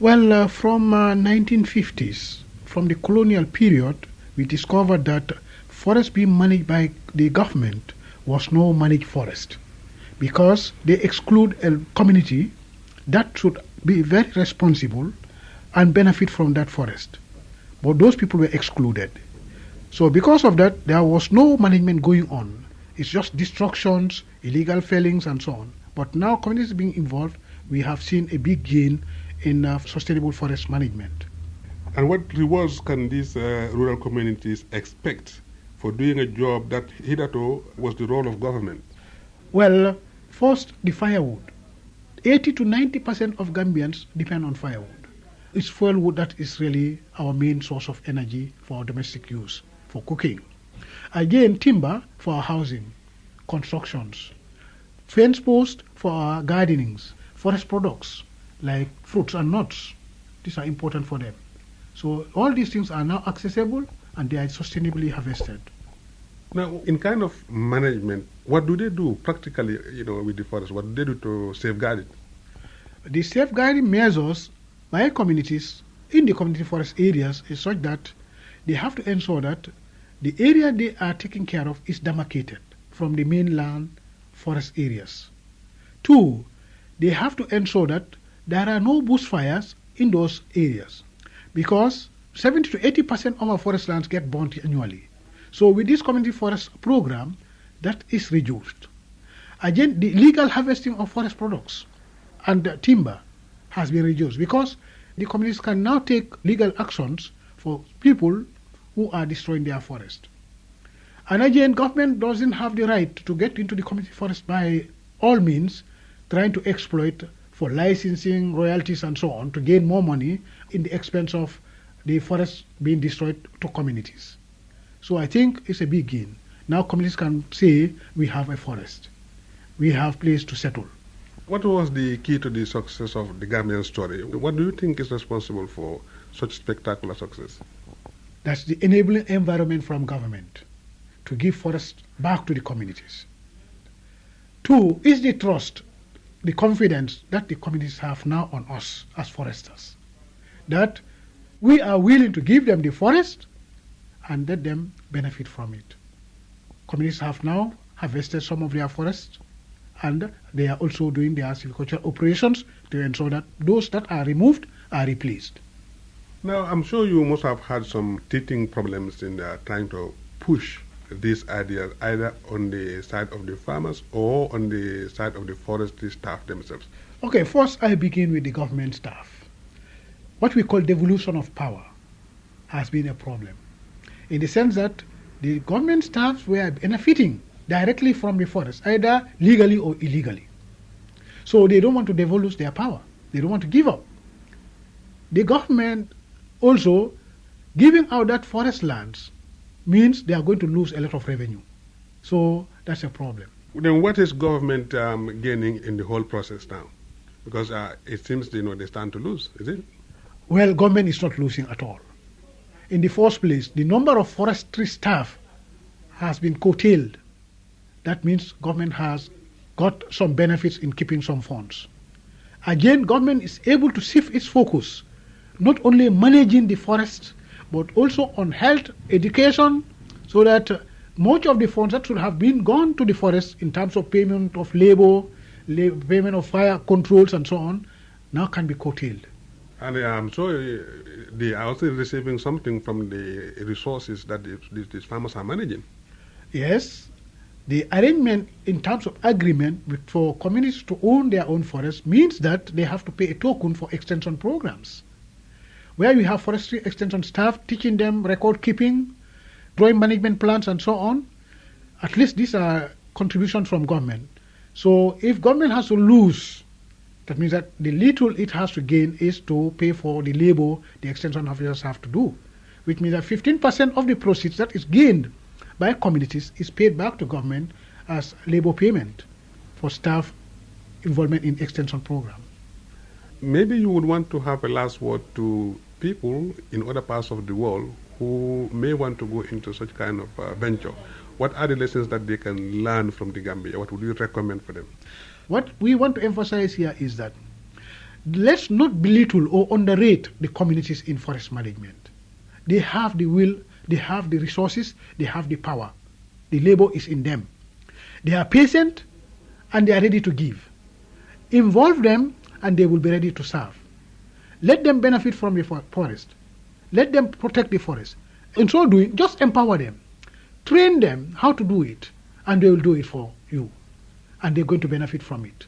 Well, from 1950s, from the colonial period, we discovered that forest being managed by the government was no managed forest because they exclude a community that should be very responsible and benefit from that forest. But those people were excluded. So because of that, there was no management going on. It's just destructions, illegal fellings, and so on. But now communities being involved, we have seen a big gain in sustainable forest management. And what rewards can these rural communities expect for doing a job that hitherto was the role of government? Well, first, the firewood. 80 to 90% of Gambians depend on firewood. It's firewood that is really our main source of energy for our domestic use, for cooking. Again, timber for our housing, constructions, fence posts for our gardenings, forest products like fruits and nuts. These are important for them. So all these things are now accessible and they are sustainably harvested. Now, in kind of management, what do they do practically, with the forest? What do they do to safeguard it? The safeguarding measures by communities in the community forest areas is such that they have to ensure that the area they are taking care of is demarcated from the mainland forest areas. Two, they have to ensure that there are no bushfires in those areas because 70 to 80% of our forest lands get burnt annually. So with this community forest program, that is reduced. Again, the legal harvesting of forest products and timber has been reduced because the communities can now take legal actions for people who are destroying their forest. And again, government doesn't have the right to get into the community forest by all means, trying to exploit for licensing, royalties and so on to gain more money in the expense of the forest being destroyed to communities. So I think it's a big gain. Now communities can say we have a forest. We have place to settle. What was the key to the success of the Gambian story? What do you think is responsible for such spectacular success? That's the enabling environment from government to give forests back to the communities. Two is the trust, the confidence that the communities have now on us as foresters, that we are willing to give them the forest and let them benefit from it. Communities have now harvested some of their forests and they are also doing their silvicultural operations to ensure that those that are removed are replaced. Now, I'm sure you must have had some teething problems in trying to push these ideas either on the side of the farmers or on the side of the forestry staff themselves. Okay, first I begin with the government staff. What we call devolution of power has been a problem in the sense that the government staffs were benefiting directly from the forest, either legally or illegally. So they don't want to devolve their power. They don't want to give up. The government also giving out that forest lands means they are going to lose a lot of revenue. So that's a problem. Then what is government gaining in the whole process now? Because it seems they stand to lose, is it? Well, government is not losing at all. In the first place, the number of forestry staff has been curtailed. That means government has got some benefits in keeping some funds. Again, government is able to shift its focus, not only managing the forests, but also on health, education, so that much of the funds that should have been gone to the forest in terms of payment of labor, payment of fire controls and so on, now can be curtailed. And I'm sure they are also receiving something from the resources that these farmers are managing. Yes. The arrangement in terms of agreement for communities to own their own forests means that they have to pay a token for extension programs, where you have forestry extension staff teaching them record keeping, drawing management plans and so on. At least these are contributions from government. So if government has to lose, that means that the little it has to gain is to pay for the labor the extension officers have to do, which means that 15% of the proceeds that is gained by communities is paid back to government as labor payment for staff involvement in extension program. Maybe you would want to have a last word to people in other parts of the world who may want to go into such kind of venture. What are the lessons that they can learn from the Gambia? What would you recommend for them? What we want to emphasize here is that let's not belittle or underrate the communities in forest management. They have the will, they have the resources, they have the power. The labor is in them. They are patient and they are ready to give. Involve them and they will be ready to serve. Let them benefit from the forest. Let them protect the forest. In so doing, just empower them. Train them how to do it, and they will do it for you. And they're going to benefit from it.